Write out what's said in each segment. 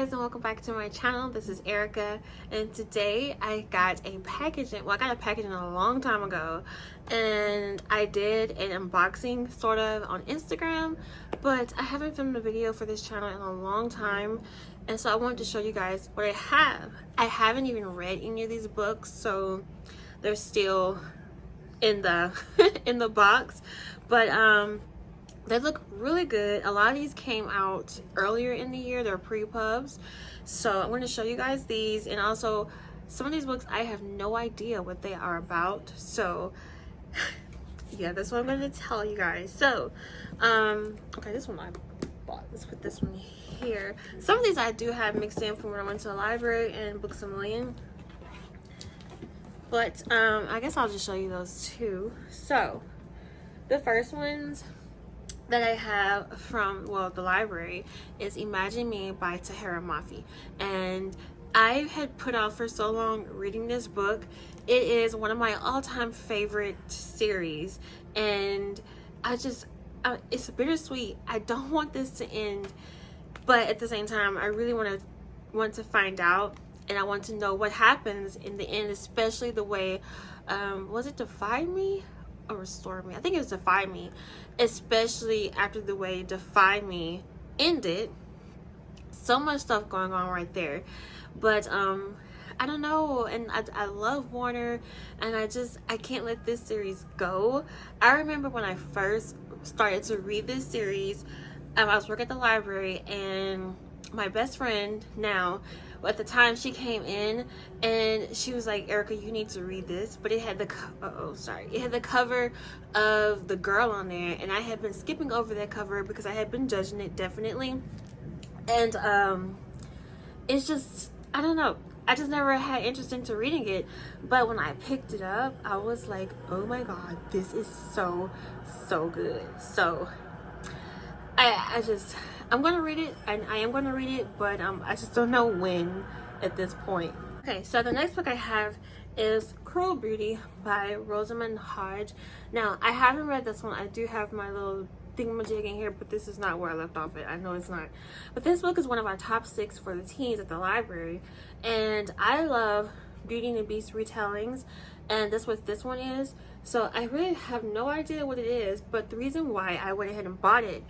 guys, and welcome back to my channel. This is Erica, and today I got a package. Well, I got a package a long time ago, and I did an unboxing sort of on Instagram, but I haven't filmed a video for this channel in a long time, and so I wanted to show you guys what I have. I haven't even read any of these books, so they're still in the in the box, but they look really good. A lot of these came out earlier in the year. They're pre-pubs. So I'm going to show you guys these. And also, some of these books, I have no idea what they are about. So, yeah, that's what I'm going to tell you guys. So, okay, this one I bought. Let's put this one here. Some of these I do have mixed in from when I went to the library and Books A Million. But, I guess I'll just show you those two. So, the first ones that I have from, well, the library is Imagine Me by Tahira Mafi, and I had put off for so long reading this book. It is one of my all-time favorite series, and it's bittersweet. I don't want this to end, but at the same time I really want to find out, and I want to know what happens in the end, especially the way was it Defy Me or Restore Me? I think it was Defy Me, especially after the way Defy Me ended. So much stuff going on right there, but I don't know, and I love Warner, and I can't let this series go. I remember when I first started to read this series, I was working at the library, and my best friend now, at the time, she came in and she was like, Erica, you need to read this. But it had the it had the cover of the girl on there, and I had been skipping over that cover because I had been judging it, definitely. And it's just, I don't know, I just never had interest into reading it. But when I picked it up, I was like, oh my god, this is so good. So I'm gonna read it, and I am gonna read it, but I just don't know when at this point. Okay, so the next book I have is Cruel Beauty by Rosamund Hodge. Now, I haven't read this one. I do have my little thingamajig in here, but this is not where I left off it. I know it's not. But this book is one of our top 6 for the teens at the library, and I love Beauty and the Beast retellings, and that's what this one is. So I really have no idea what it is, but the reason why I went ahead and bought it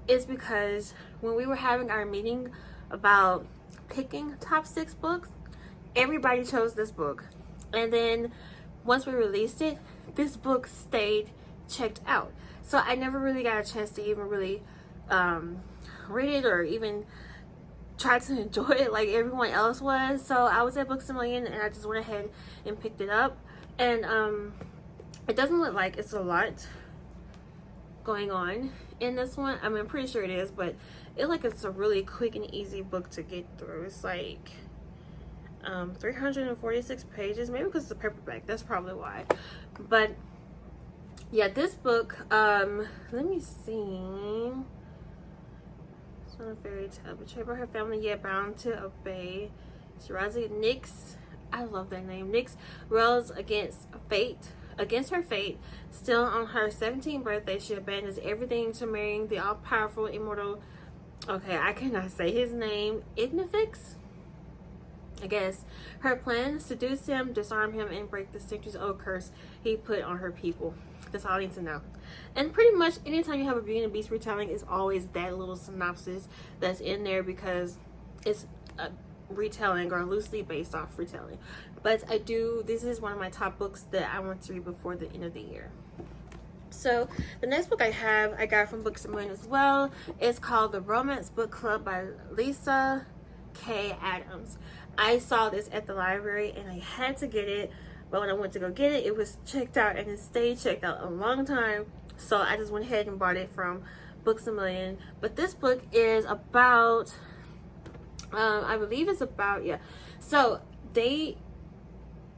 is because when we were having our meeting about picking top 6 books, everybody chose this book, and then once we released it, this book stayed checked out. So I never really got a chance to even really read it or even try to enjoy it like everyone else was. So I was at Books A Million, and I just went ahead and picked it up, and it doesn't look like it's a lot going on in this one. I mean, I'm pretty sure it is, but it's a really quick and easy book to get through. It's like 346 pages, maybe because it's a paperback, that's probably why. But yeah, this book, let me see. It's not a fairy tale, betrayed by her family yet bound to obey. Shirazi Nyx, I love that name. Nyx rails against her fate. Still on her 17th birthday, she abandons everything to marrying the all-powerful immortal, okay, I cannot say his name, Ignifix, I guess. Her plan: seduce him, disarm him, and break the centuries-old curse he put on her people. That's all I need to know. And pretty much anytime you have a Beauty and the Beast retelling, it's always that little synopsis that's in there because it's a retelling or loosely based off retelling. But this is one of my top books that I want to read before the end of the year. So the next book I got from Books A Million as well. It's called The Romance Book Club by Lisa K. Adams. I saw this at the library and I had to get it, but when I went to go get it, it was checked out, and it stayed checked out a long time. So I just went ahead and bought it from Books A Million. But this book is about, I believe it's about, yeah. So the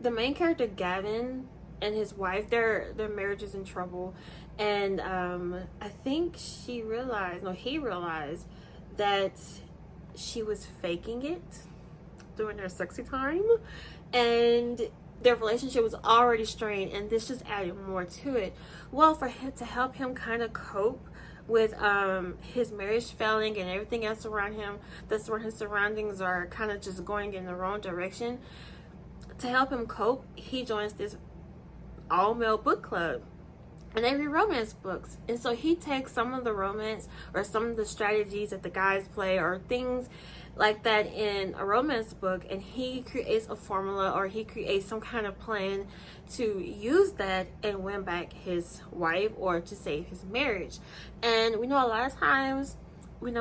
main character Gavin and his wife, their marriage is in trouble, and I think he realized that she was faking it during their sexy time, and their relationship was already strained, and this just added more to it. Well, for him to help him kind of cope with his marriage failing and everything else around him, that's where his surroundings are kind of just going in the wrong direction. To help him cope, he joins this all-male book club, and they read romance books. And so he takes some of the romance or some of the strategies that the guys play or things like that in a romance book, and he creates a formula, or he creates some kind of plan to use that and win back his wife or to save his marriage. And we know a lot of times, we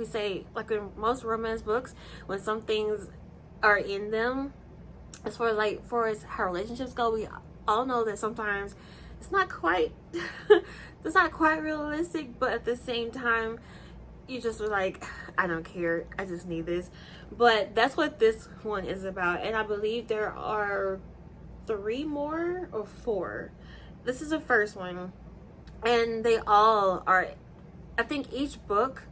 say, like in most romance books, when some things are in them, as far as how relationships go, we all know that sometimes it's not quite it's not quite realistic, but at the same time you just are like, I don't care, I just need this. But that's what this one is about, and I believe there are 3 more or 4. This is the first one, and they all are, I think each book,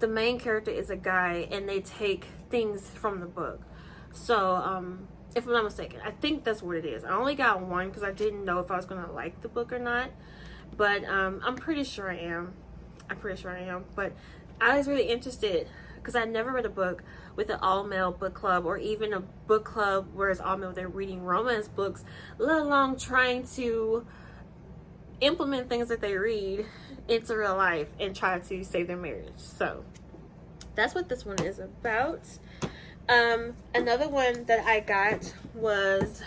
the main character is a guy, and they take things from the book. So if I'm not mistaken, I think that's what it is. I only got one because I didn't know if I was gonna like the book or not, but I'm pretty sure I am. But I was really interested because I never read a book with an all-male book club, or even a book club where it's all-male, they're reading romance books, let alone trying to implement things that they read into real life and try to save their marriage. So that's what this one is about. Another one that I got was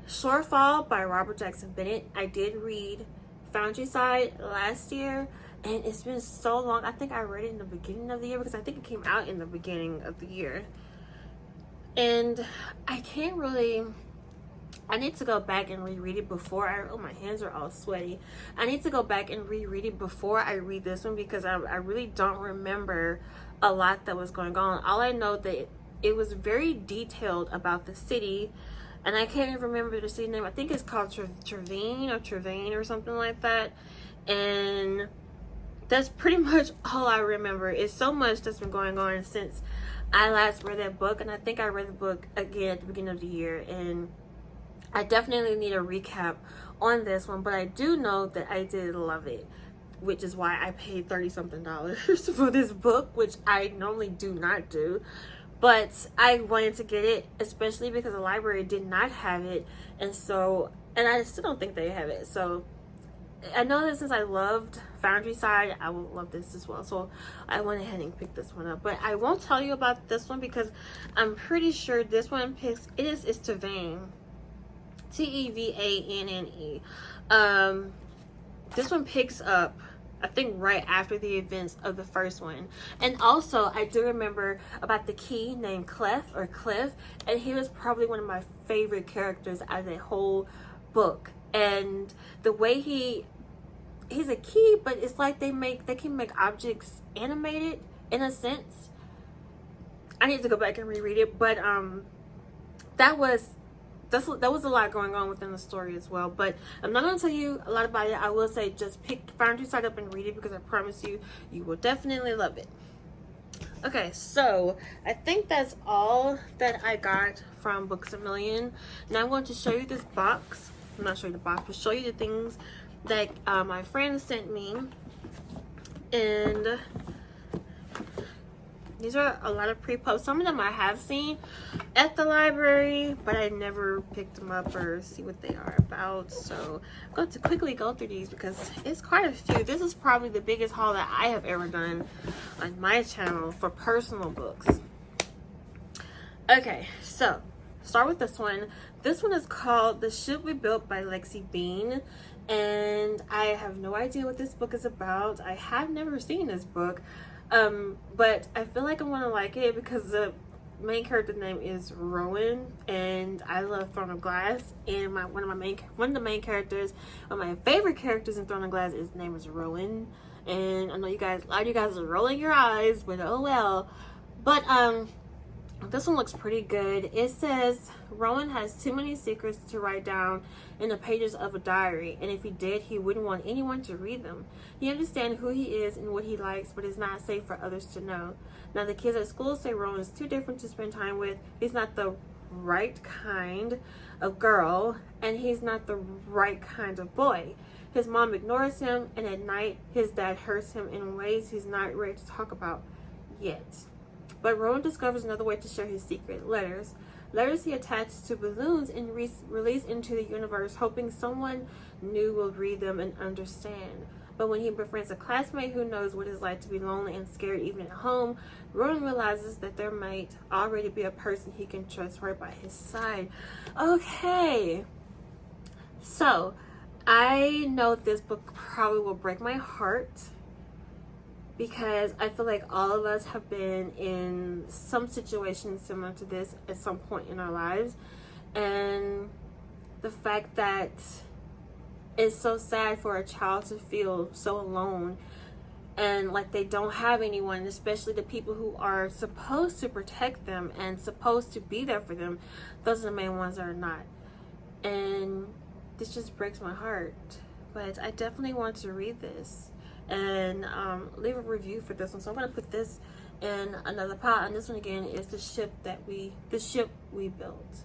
Shortfall by Robert Jackson Bennett. I did read Foundryside last year, and it's been so long. I think I read it in the beginning of the year because I think it came out in the beginning of the year. And I need to go back and reread it before oh, my hands are all sweaty. I need to go back and reread it before I read this one because I really don't remember a lot that was going on. All I know that it was very detailed about the city, and I can't even remember the city name. I think it's called Trevane or something like that. And that's pretty much all I remember. It's so much that's been going on since I last read that book, and I think I read the book again at the beginning of the year, and I definitely need a recap on this one. But I do know that I did love it, which is why I paid $30-something for this book, which I normally do not do. But I wanted to get it, especially because the library did not have it, and I still don't think they have it. So I know that since I loved Foundryside, I will love this as well. So I went ahead and picked this one up. But I won't tell you about this one because I'm pretty sure this one it's Tevane. Tevanne. This one picks up, I think, right after the events of the first one. And also, I do remember about the key named Cliff, and he was probably one of my favorite characters out of the whole book. And the way he's a key, but it's like they can make objects animated in a sense. I need to go back and reread it, but that was a lot going on within the story as well. But I'm not going to tell you a lot about it. I will say just pick Foundryside up and read it because I promise you, you will definitely love it. Okay, so I think that's all that I got from Books A Million. Now I'm going to show you this box. I'm not show you the box, but show you the things that my friend sent me. And these are a lot of pre-posts. Some of them I have seen at the library, but I never picked them up or see what they are about. So I'm going to quickly go through these because it's quite a few. This is probably the biggest haul that I have ever done on my channel for personal books. Okay, so start with this one. This one is called The Ship We Built by Lexi Bean. And I have no idea what this book is about. I have never seen this book. But I feel like I'm gonna like it because the main character name is Rowan, and I love Thorn of Glass. And one of the main characters, one of my favorite characters in Thorn of Glass, his name is Rowan. And I know a lot of you guys are rolling your eyes, but oh well. But this one looks pretty good. It says Rowan has too many secrets to write down in the pages of a diary, and if he did, he wouldn't want anyone to read them. He understands who he is and what he likes, but it's not safe for others to know. Now the kids at school say Rowan is too different to spend time with. He's not the right kind of girl, and he's not the right kind of boy. His mom ignores him, and at night, his dad hurts him in ways he's not ready to talk about yet. But Rowan discovers another way to share his secret: letters. Letters he attaches to balloons and release into the universe, hoping someone new will read them and understand. But when he befriends a classmate who knows what it's like to be lonely and scared even at home, Rowan realizes that there might already be a person he can trust right by his side. Okay, so I know this book probably will break my heart, because I feel like all of us have been in some situation similar to this at some point in our lives. And the fact that it's so sad for a child to feel so alone and like they don't have anyone, especially the people who are supposed to protect them and supposed to be there for them. Those are the main ones that are not. And this just breaks my heart. But I definitely want to read this and leave a review for this one. So I'm gonna put this in another pot, and this one again is the ship we built.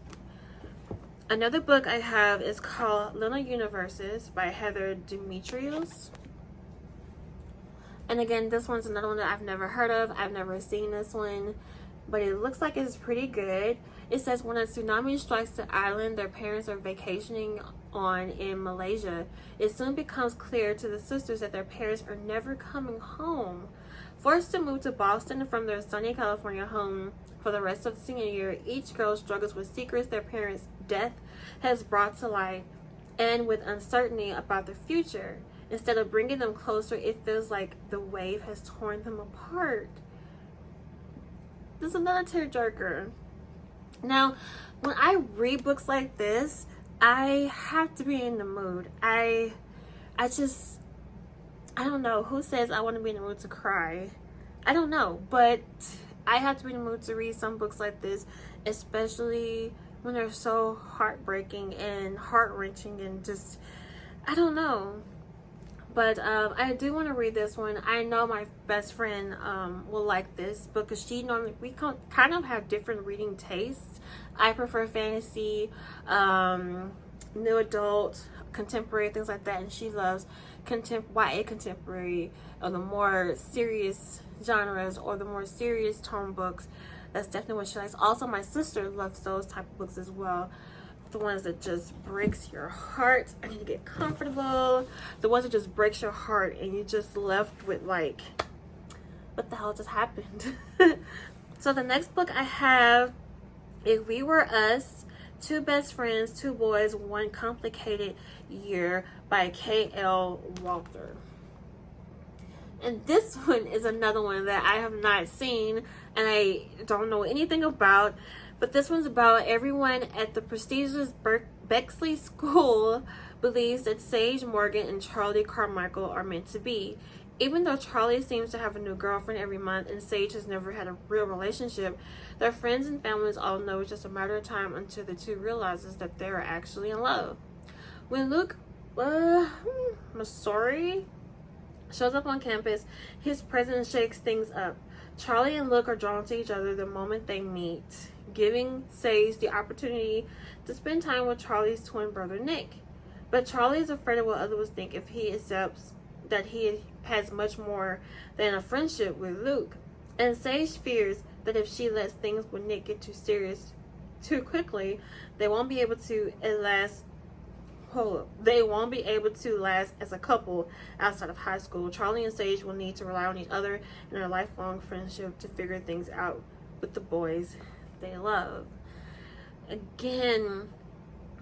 Another book I have is called Little Universes by Heather Demetrios. And again, this one's another one that I've never heard of. I've never seen this one, but it looks like it's pretty good. It says when a tsunami strikes the island their parents are vacationing on in Malaysia, it soon becomes clear to the sisters that their parents are never coming home. Forced to move to Boston from their sunny California home for the rest of the senior year, each girl struggles with secrets their parents' death has brought to light and with uncertainty about the future. Instead of bringing them closer, it feels like the wave has torn them apart. This is another tearjerker. Now, when I read books like this, I have to be in the mood. I don't know. Who says I want to be in the mood to cry? I don't know, but I have to be in the mood to read some books like this, especially when they're so heartbreaking and heart-wrenching and just, I don't know. But I do want to read this one. I know my best friend will like this book because we kind of have different reading tastes. I prefer fantasy, new adult, contemporary, things like that, and she loves YA contemporary, or the more serious genres or the more serious tone books. That's definitely what she likes. Also, my sister loves those type of books as well. The ones that just breaks your heart and you get comfortable. The ones that just breaks your heart and you just left with like, what the hell just happened? So the next book I have, If We Were Us, Two Best Friends, Two Boys, One Complicated Year by K.L. Walter. And this one is another one that I have not seen and I don't know anything about. But this one's about everyone at the prestigious Bexley School believes that Sage Morgan and Charlie Carmichael are meant to be. Even though Charlie seems to have a new girlfriend every month and Sage has never had a real relationship, their friends and families all know it's just a matter of time until the two realizes that they're actually in love. When Luke Masori shows up on campus, his presence shakes things up. Charlie and Luke are drawn to each other the moment they meet, giving Sage the opportunity to spend time with Charlie's twin brother Nick. But Charlie is afraid of what others will think if he accepts that he has much more than a friendship with Luke. And Sage fears that if she lets things with Nick get too serious too quickly, they won't be able to last as a couple outside of high school. Charlie and Sage will need to rely on each other in their lifelong friendship to figure things out with the boys they love. Again,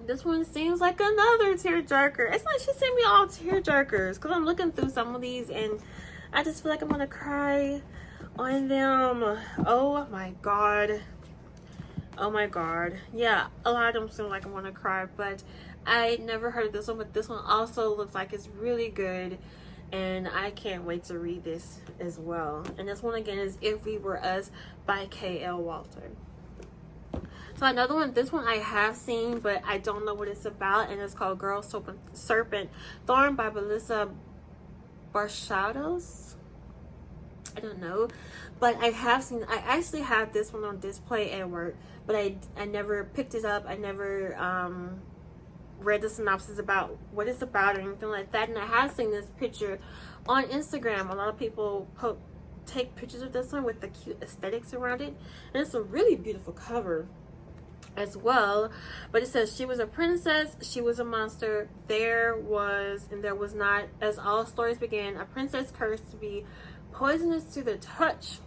this one seems like another tearjerker. It's like she sent me all tearjerkers because I'm looking through some of these and I just feel like I'm gonna cry on them. Oh my god. Oh my god. Yeah, a lot of them seem like I want to cry, but I never heard of this one. But this one also looks like it's really good and I can't wait to read this as well. And this one again is If We Were Us by K.L. Walter. So another one, this one I have seen, but I don't know what it's about, and it's called Girl Serpent, Thorn by Melissa Barshados. I don't know, but I actually have this one on display at work, but I never picked it up. I never read the synopsis about what it's about or anything like that, and I have seen this picture on Instagram. A lot of people take pictures of this one with the cute aesthetics around it, and it's a really beautiful cover as well. But it says, she was a princess, she was a monster, there was and there was not, as all stories began, a princess cursed to be poisonous to the touch.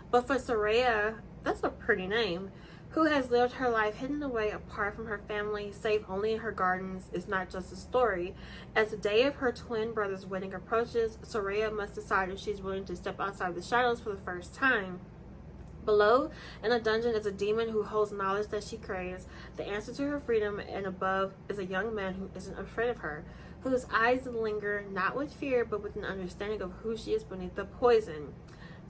But for Soraya, that's a pretty name, who has lived her life hidden away apart from her family, safe only in her gardens, is not just a story. As the day of her twin brother's wedding approaches, Soraya must decide if she's willing to step outside the shadows for the first time. Below, in a dungeon, is a demon who holds knowledge that she craves, the answer to her freedom, and above is a young man who isn't afraid of her, whose eyes linger not with fear but with an understanding of who she is beneath the poison.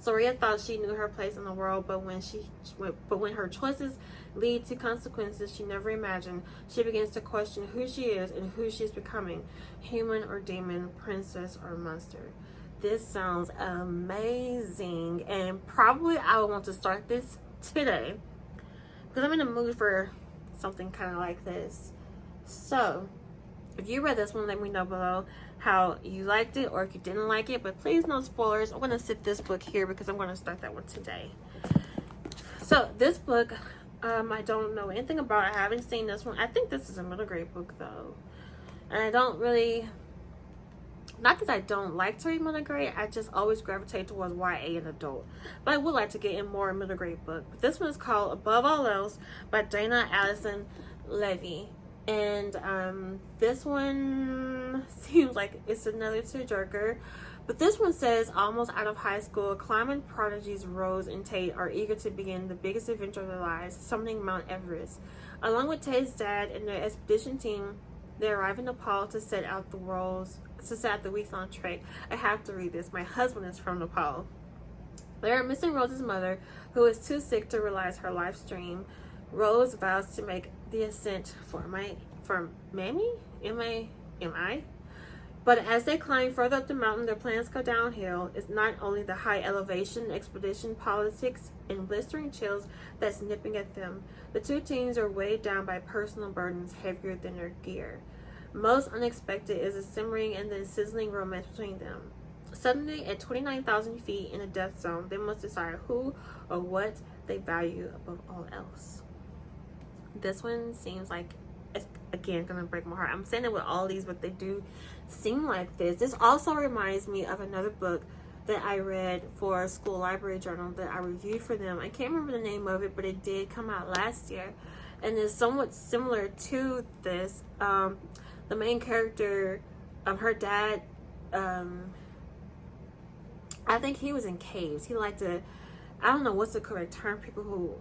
Soraya thought she knew her place in the world, but when her choices lead to consequences she never imagined, she begins to question who she is and who she is becoming, human or demon, princess or monster. This sounds amazing, and probably I will want to start this today because I'm in the mood for something kind of like this. So if you read this one, let me know below how you liked it or if you didn't like it, but please no spoilers. I'm going to sit this book here because I'm going to start that one today. So this book, I don't know anything about. I haven't seen this one. I think this is a middle grade book though, and I don't really, not that I don't like to read middle grade, I just always gravitate towards YA and adult. But I would like to get in more middle grade book. But this one is called Above All Else by Dana Allison Levy. And this one seems like it's another tearjerker. But this one says, almost out of high school, climbing prodigies Rose and Tate are eager to begin the biggest adventure of their lives, summoning Mount Everest. Along with Tate's dad and their expedition team, they arrive in Nepal to set out the week-long trek. I have to read this. My husband is from Nepal. They are missing Rose's mother, who is too sick to realize her life's dream. Rose vows to make the ascent for Mammy? M-I? But as they climb further up the mountain, their plans go downhill. It's not only the high elevation, expedition politics, and blistering chills that's nipping at them. The two teens are weighed down by personal burdens heavier than their gear. Most unexpected is a simmering and then sizzling romance between them. Suddenly, at 29,000 feet in a death zone, they must decide who or what they value above all else. This one seems like it's, again, gonna break my heart. I'm saying it with all these, but they do seem like this. This also reminds me of another book that I read for a school library journal that I reviewed for them. I can't remember the name of it, but it did come out last year, and it's somewhat similar to this. The main character, her dad, I think he was in caves. He liked to, I don't know what's the correct term, people who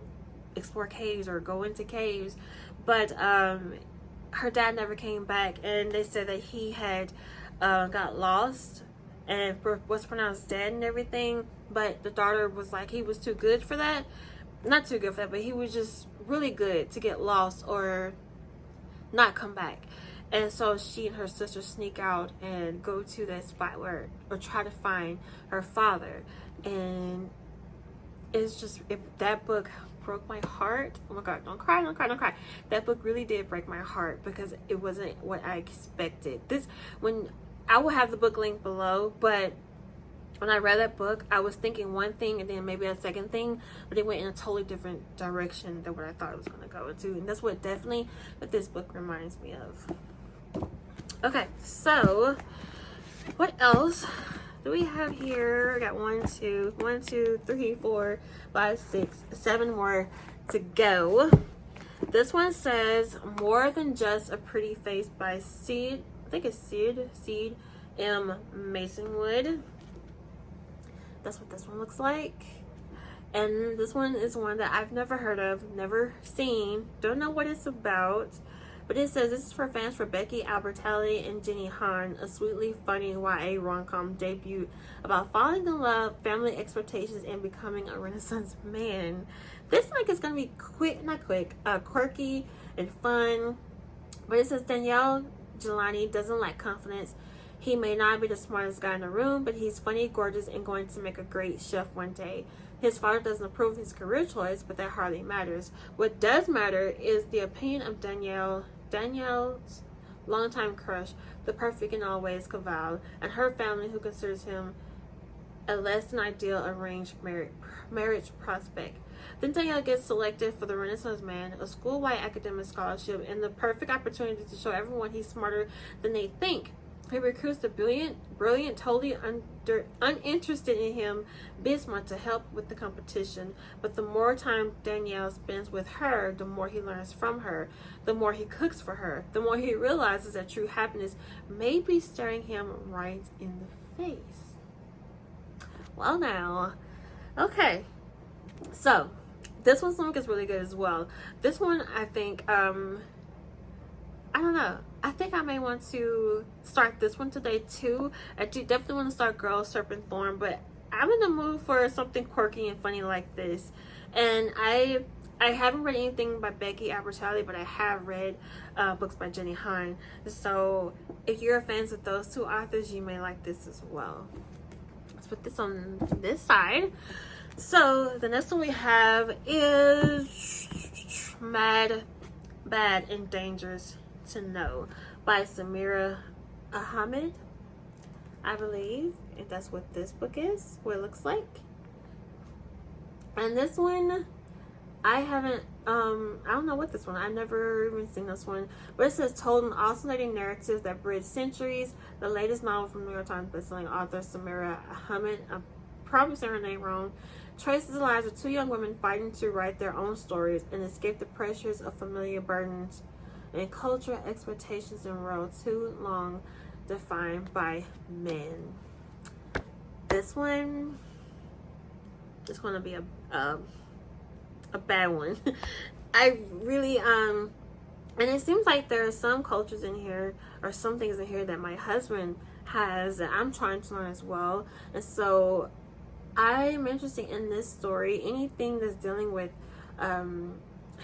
explore caves or go into caves, but her dad never came back, and they said that he had got lost and was pronounced dead and everything, but the daughter was like, he was too good for that. Not too good for that, but he was just really good to get lost or not come back. And so she and her sister sneak out and go to that spot or try to find her father. And it's just, that book broke my heart. Oh my God, don't cry, don't cry, don't cry. That book really did break my heart because it wasn't what I expected. I will have the book link below, but when I read that book, I was thinking one thing and then maybe a second thing, but it went in a totally different direction than what I thought it was going to go into. And that's what this book reminds me of. Okay, so what else do we have here? I got 1, 2, 3, 4, 5, 6, 7 more to go. This one says More Than Just a Pretty Face by Seed M. Masonwood. That's what this one looks like. And this one is one that I've never heard of, never seen, don't know what it's about. But it says this is for fans for Becky Albertalli and Jenny Han, a sweetly funny YA rom-com debut about falling in love, family expectations, and becoming a Renaissance man. This is gonna be quirky and fun. But it says Danielle Jelani doesn't lack confidence. He may not be the smartest guy in the room, but he's funny, gorgeous, and going to make a great chef one day. His father doesn't approve of his career choice, but that hardly matters. What does matter is the opinion of Danielle's longtime crush, the perfect in all ways Caval, and her family who considers him a less than ideal arranged marriage prospect. Then Danielle gets selected for the Renaissance Man, a school-wide academic scholarship, and the perfect opportunity to show everyone he's smarter than they think. He recruits the brilliant, totally uninterested in him Bismarck to help with the competition. But the more time Danielle spends with her, the more he learns from her, the more he cooks for her, the more he realizes that true happiness may be staring him right in the face. Well, now, okay, so this one is really good as well. This one, I think, I don't know. I think I may want to start this one today too. I do definitely want to start Girl, Serpent, Thorn, but I'm in the mood for something quirky and funny like this. And I haven't read anything by Becky Albertalli, but I have read books by Jenny Han. So if you're fans of those two authors, you may like this as well. Let's put this on this side. So the next one we have is Mad, Bad, and Dangerous to Know by Samira Ahmed, I believe, if that's what this book is, what it looks like. And this one, I haven't, I don't know what this one, I've never even seen this one, but it says told an oscillating narratives that bridge centuries. The latest novel from New York Times bestselling author Samira Ahmed, I'm probably saying her name wrong, traces the lives of two young women fighting to write their own stories and escape the pressures of familiar burdens and cultural expectations in a world too long defined by men. This one is going to be a bad one. I really and it seems like there are some cultures in here or some things in here that my husband has that I'm trying to learn as well, and so I'm interested in this story. Anything that's dealing with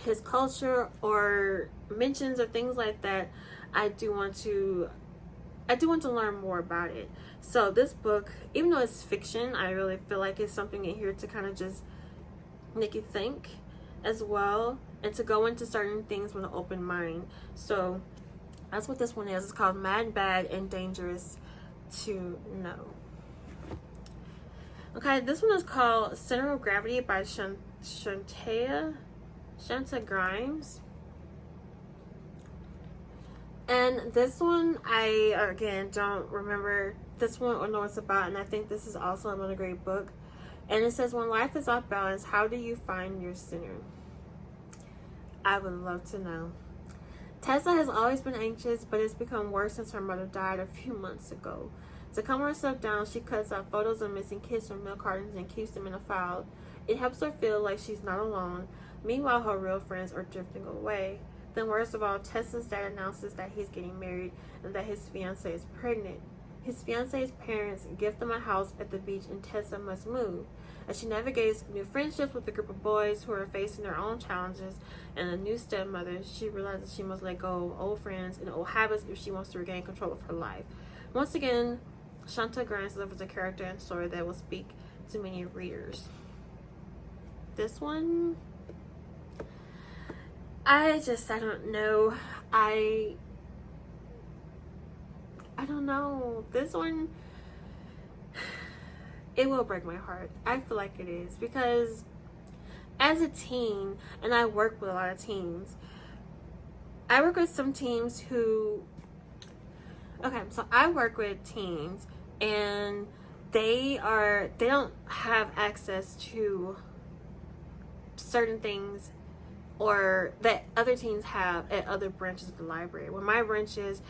his culture or mentions of things like that, I do want to learn more about it. So this book, even though it's fiction, I really feel like it's something in here to kind of just make you think as well, and to go into certain things with an open mind. So that's what this one is. It's called Mad, Bad, and Dangerous to Know. Okay, this one is called Center of Gravity by Shanta Grimes. And this one, I, again, don't remember this one or know what it's about. And I think this is also another great book. And it says, when life is off balance, how do you find your center? I would love to know. Tessa has always been anxious, but it's become worse since her mother died a few months ago. To calm herself down, she cuts out photos of missing kids from milk cartons and keeps them in a file. It helps her feel like she's not alone. Meanwhile, her real friends are drifting away. Then worst of all, Tessa's dad announces that he's getting married and that his fiancée is pregnant. His fiancée's parents gift them a house at the beach and Tessa must move. As she navigates new friendships with a group of boys who are facing their own challenges and a new stepmother, she realizes she must let go of old friends and old habits if she wants to regain control of her life. Once again, Shanta Grimes delivers a character and story that will speak to many readers. This one, I don't know. I don't know. This one, it will break my heart. I feel like it is, because as a teen, and I work with a lot of teens, I work with some teens who, okay, so I work with teens and they don't have access to certain things or that other teens have at other branches of the library. When my branch is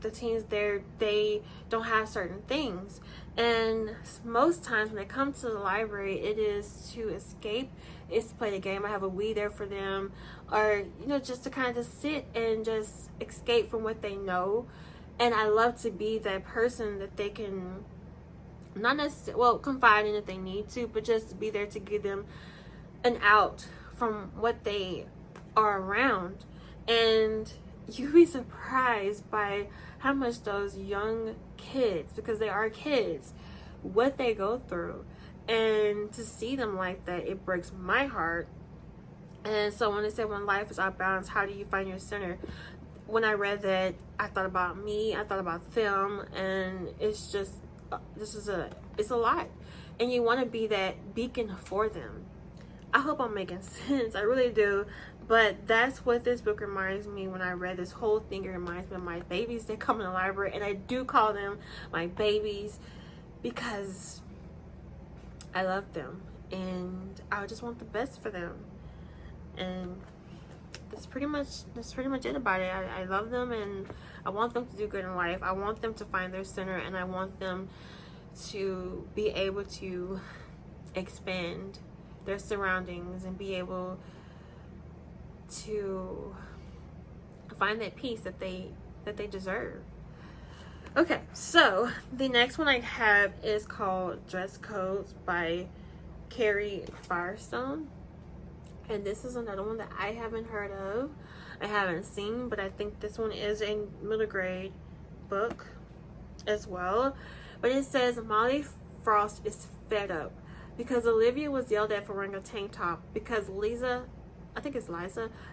the teens there, they don't have certain things, and most times when they come to the library, it is to escape, it's to play the game. I have a Wii there for them, or just to kind of just sit and just escape from what they know. And I love to be that person that they can not necessarily confide in if they need to, but just be there to give them an out from what they are around. And you'd be surprised by how much those young kids, because they are kids, what they go through. And to see them like that, it breaks my heart. And so when they say when life is out of balance, how do you find your center? when I read that, I thought about me, I thought about them, and it's just, it's a lot. And you want to be that beacon for them. I hope I'm making sense. I really do. But that's what this book reminds me when I read this whole thing. It reminds me of my babies that come in the library. And I do call them my babies because I love them. And I just want the best for them. And that's pretty much it about it. I love them, and I want them to do good in life. I want them to find their center, and I want them to be able to expand their surroundings and be able to find that peace that they deserve. Okay, so the next one I have is called Dress Codes by Carrie Firestone, and this is another one that I haven't heard of, I haven't seen, but I think this one is a middle grade book as well. But it says Molly Frost is fed up because Olivia was yelled at for wearing a tank top because Liza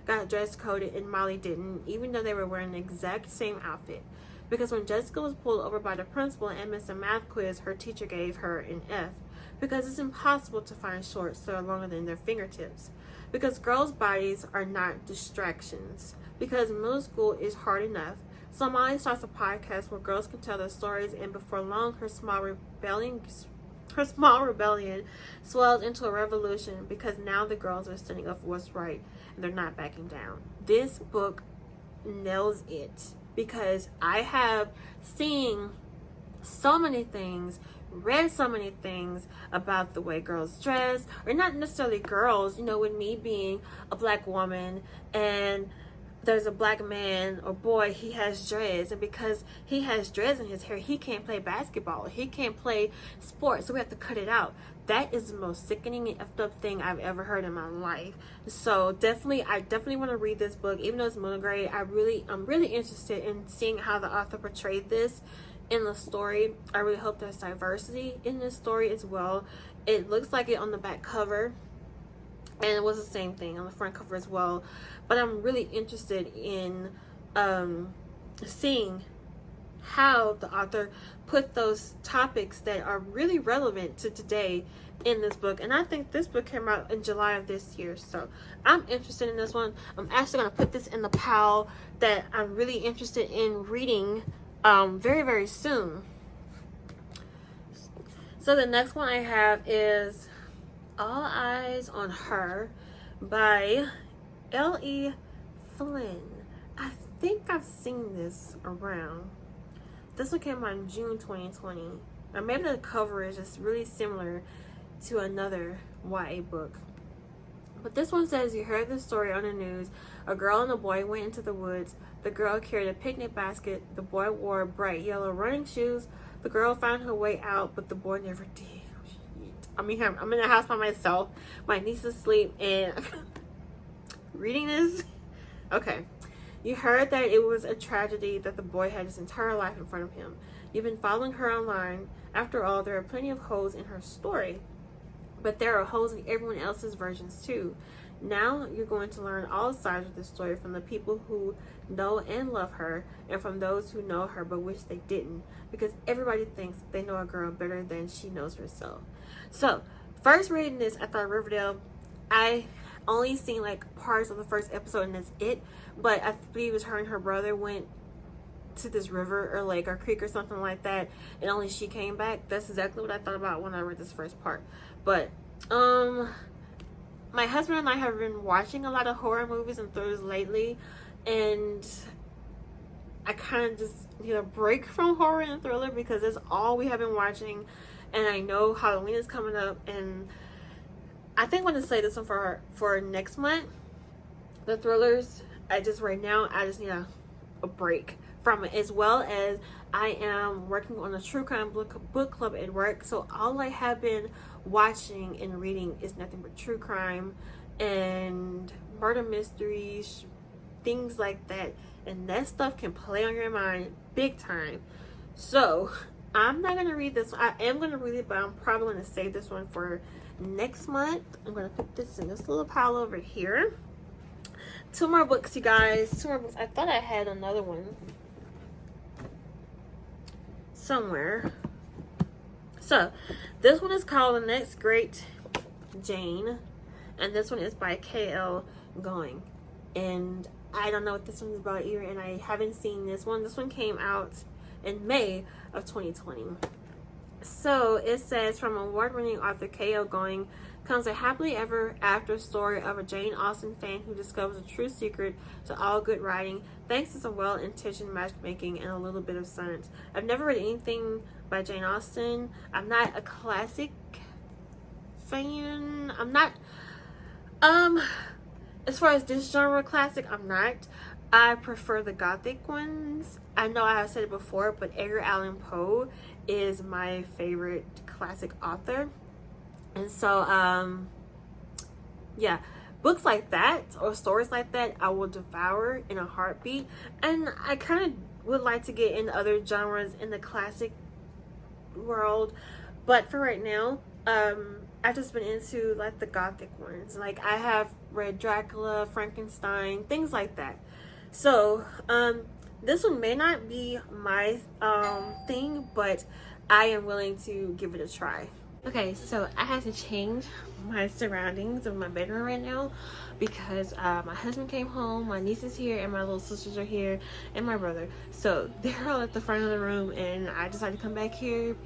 got dress coded and Molly didn't, even though they were wearing the exact same outfit. Because when Jessica was pulled over by the principal and missed a math quiz, her teacher gave her an F. Because it's impossible to find shorts that are longer than their fingertips. Because girls' bodies are not distractions. Because middle school is hard enough. So Molly starts a podcast where girls can tell their stories, and before long, her small rebellion swells into a revolution because now the girls are standing up for what's right and they're not backing down. This book nails it because I have seen so many things, read so many things about the way girls dress, or not necessarily girls, you know, with me being a black woman and there's a black man or boy, he has dreads, and because he has dreads in his hair, he can't play basketball, he can't play sports, so we have to cut it out. That is the most sickening and effed up thing I've ever heard in my life. So I definitely want to read this book, even though it's middle grade. I'm really interested in seeing how the author portrayed this in the story. I really hope there's diversity in this story as well. It looks like it on the back cover, and it was the same thing on the front cover as well. But I'm really interested in seeing how the author put those topics that are really relevant to today in this book. And I think this book came out in July of this year, so I'm interested in this one. I'm actually going to put this in the pile that I'm really interested in reading very, very soon. So the next one I have is All Eyes on Her by L.E. Flynn. I think I've seen this around. This one came out in June 2020. Or maybe the cover is just really similar to another YA book. But this one says, you heard the story on the news. A girl and a boy went into the woods. The girl carried a picnic basket. The boy wore bright yellow running shoes. The girl found her way out, but the boy never did. I'm in the house by myself. My niece is asleep and reading this. Okay. You heard that it was a tragedy that the boy had his entire life in front of him. You've been following her online. After all, there are plenty of holes in her story. But there are holes in everyone else's versions too. Now you're going to learn all sides of the story from the people who know and love her, and from those who know her but wish they didn't, because everybody thinks they know a girl better than she knows herself. So, first reading this, I thought Riverdale, I only seen like parts of the first episode and that's it, but I believe it was her and her brother went to this river or lake or creek or something like that, and only she came back. That's exactly what I thought about when I read this first part. But my husband and I have been watching a lot of horror movies and thrillers lately, and I kind of just need a break from horror and thriller because that's all we have been watching. And I know Halloween is coming up, and I think I'm going to say this one for next month. The thrillers, right now I just need a break from it, as well as I am working on a true crime book club at work. So all I have been watching and reading is nothing but true crime and murder mysteries, things like that, and that stuff can play on your mind big time. So I'm not going to read this one. I am going to read it, but I'm probably going to save this one for next month. I'm going to put this in this little pile over here. 2 more books, you guys. 2 more books. I thought I had another one somewhere. So this one is called The Next Great Jane, and this one is by K.L. Going, and I don't know what this one's about either, and I haven't seen this one. This one came out in May of 2020. So it says, from award-winning author K.L. Going comes a happily ever after story of a Jane Austen fan who discovers a true secret to all good writing thanks to some well-intentioned matchmaking and a little bit of science. I've never read anything by Jane Austen. I'm not a classic fan. I'm not as far as this genre classic, I'm not. I prefer the gothic ones. I know I have said it before, but Edgar Allan Poe is my favorite classic author. And so, yeah, books like that or stories like that, I will devour in a heartbeat. And I kind of would like to get into other genres in the classic world. But for right now, I've just been into like the gothic ones. Like I have read Dracula, Frankenstein, things like that. So, this one may not be my thing, but I am willing to give it a try. Okay, so I had to change my surroundings of my bedroom right now because my husband came home, my niece is here, and my little sisters are here, and my brother. So they're all at the front of the room, and I decided to come back here.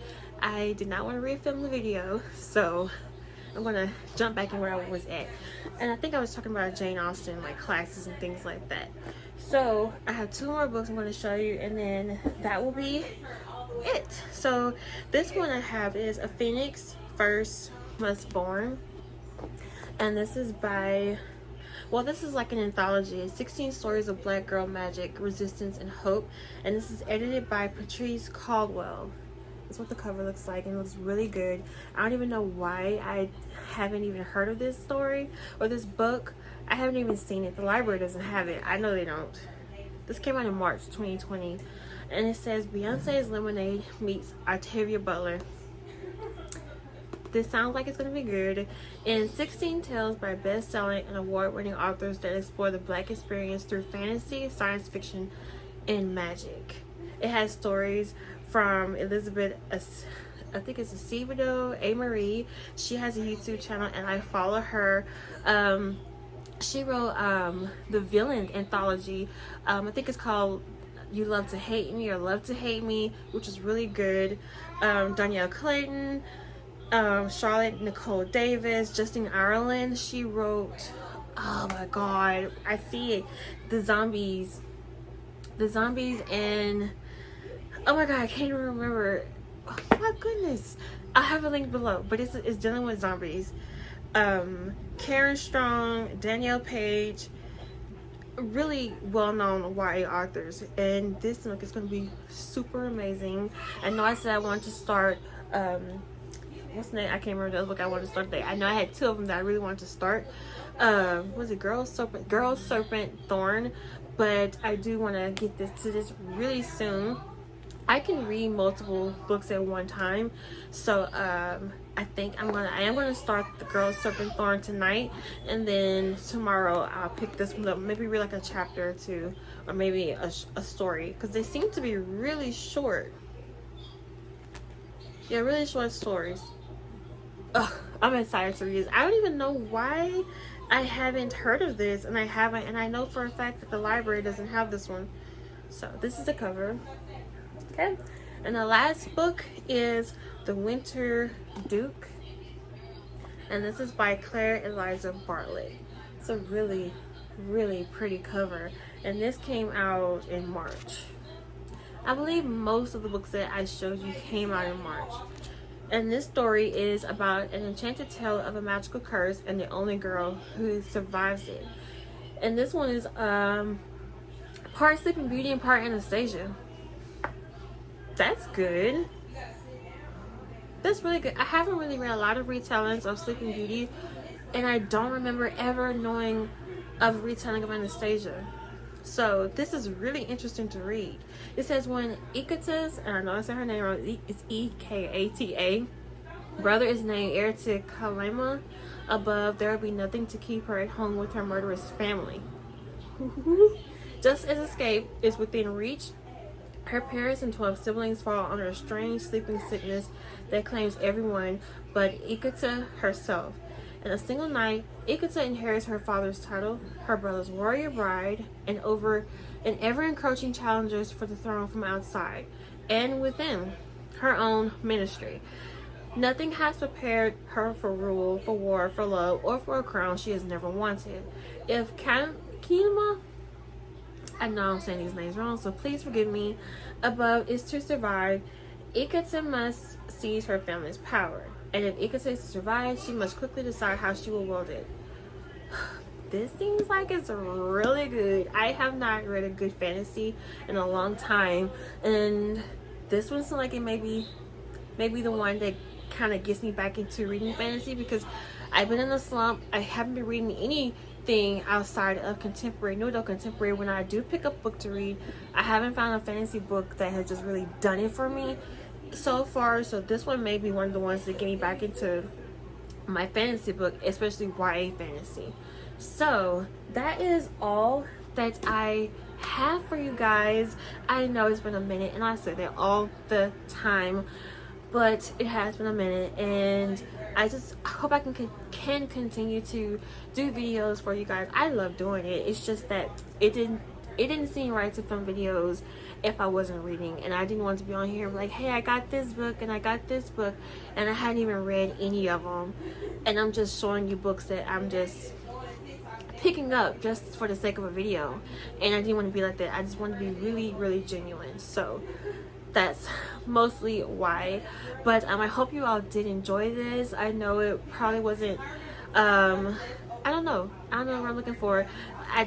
I did not want to refilm the video, so I'm gonna jump back in where I was at. And I think I was talking about Jane Austen, like classes and things like that. So I have 2 more books I'm going to show you, and then that will be it. So this one I have is A Phoenix First Must Born, and this is by, well, this is like an anthology. It's 16 stories of black girl magic, resistance, and hope, and this is edited by Patrice Caldwell. That's what the cover looks like, and it looks really good. I don't even know why I haven't even heard of this story or this book. I haven't even seen it. The library doesn't have it. I know they don't. This came out in March 2020, and it says Beyonce's Lemonade meets Octavia Butler. This sounds like it's going to be good. In 16 tales by best-selling and award-winning authors that explore the black experience through fantasy, science fiction, and magic. It has stories from Elizabeth, I think it's Acevedo, A. Marie. She has a YouTube channel, and I follow her. She wrote the Villain anthology. I think it's called You Love to Hate Me or Love to Hate Me, which is really good. Danielle Clayton, Charlotte Nicole Davis, Justine Ireland. She wrote, oh my god, I see it. The zombies and, oh my god, I can't even remember. Oh my goodness. I have a link below, but it's dealing with zombies. Karen Strong, Danielle Page, really well-known YA authors, and this book is going to be super amazing. I know I said I wanted to start, what's the name? I can't remember the other book I wanted to start today. I know I had 2 of them that I really wanted to start. Was it Girl Serpent, Thorn? But I do want to get this really soon. I can read multiple books at one time, so I think I am gonna start the Girl Serpent Thorn tonight, and then tomorrow I'll pick this one up. Maybe read like a chapter or 2, or maybe a story, because they seem to be really short. Yeah, really short stories. Ugh, I'm excited to read this. I don't even know why I haven't heard of this, and I know for a fact that the library doesn't have this one. So this is the cover. Okay, and the last book is The Winter Duke, and this is by Claire Eliza Bartlett. It's a really, really pretty cover, and this came out in March. I believe most of the books that I showed you came out in March. And this story is about an enchanted tale of a magical curse and the only girl who survives it. And this one is part Sleeping Beauty and part Anastasia. That's good. That's really good. I haven't really read a lot of retellings of Sleeping Beauty, and I don't remember ever knowing of a retelling of Anastasia. So this is really interesting to read. It says, when Ekata's, and I know I said her name wrong, it's Ekata, brother is named heir to Kalema above, there will be nothing to keep her at home with her murderous family. Just as escape is within reach, her parents and 12 siblings fall under a strange sleeping sickness that claims everyone but Ericka herself. In a single night, Ericka inherits her father's title, her brother's warrior bride, and ever-encroaching challenges for the throne from outside and within her own ministry. Nothing has prepared her for rule, for war, for love, or for a crown she has never wanted. If Kinema, I know I'm saying these names wrong, so please forgive me, above is to survive, Ericka must seize her family's power. And if Ericka is to survive, she must quickly decide how she will wield it. This seems like it's really good. I have not read a good fantasy in a long time, and this one seems like it may be the one that kind of gets me back into reading fantasy, because I've been in a slump. I haven't been reading anything outside of contemporary, no adult contemporary. When I do pick up a book to read, I haven't found a fantasy book that has just really done it for me so far. So this one may be one of the ones that get me back into my fantasy book, especially YA fantasy. So that is all that I have for you guys. I know it's been a minute, and I say that all the time, but it has been a minute, and I just hope I can continue to do videos for you guys. I love doing it. It's just that it didn't seem right to film videos if I wasn't reading, and I didn't want to be on here like, hey, I got this book and I got this book, and I hadn't even read any of them, and I'm just showing you books that I'm just picking up just for the sake of a video. And I didn't want to be like that. I just want to be really, really genuine. So that's mostly why. But I hope you all did enjoy this. I know it probably wasn't I don't know what I'm looking for.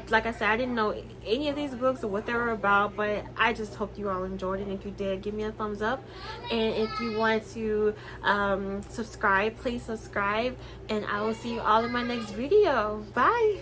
Like I said, I didn't know any of these books or what they were about, but I just hope you all enjoyed it. And if you did, give me a thumbs up, and if you want to subscribe, please subscribe, and I will see you all in my next video. Bye.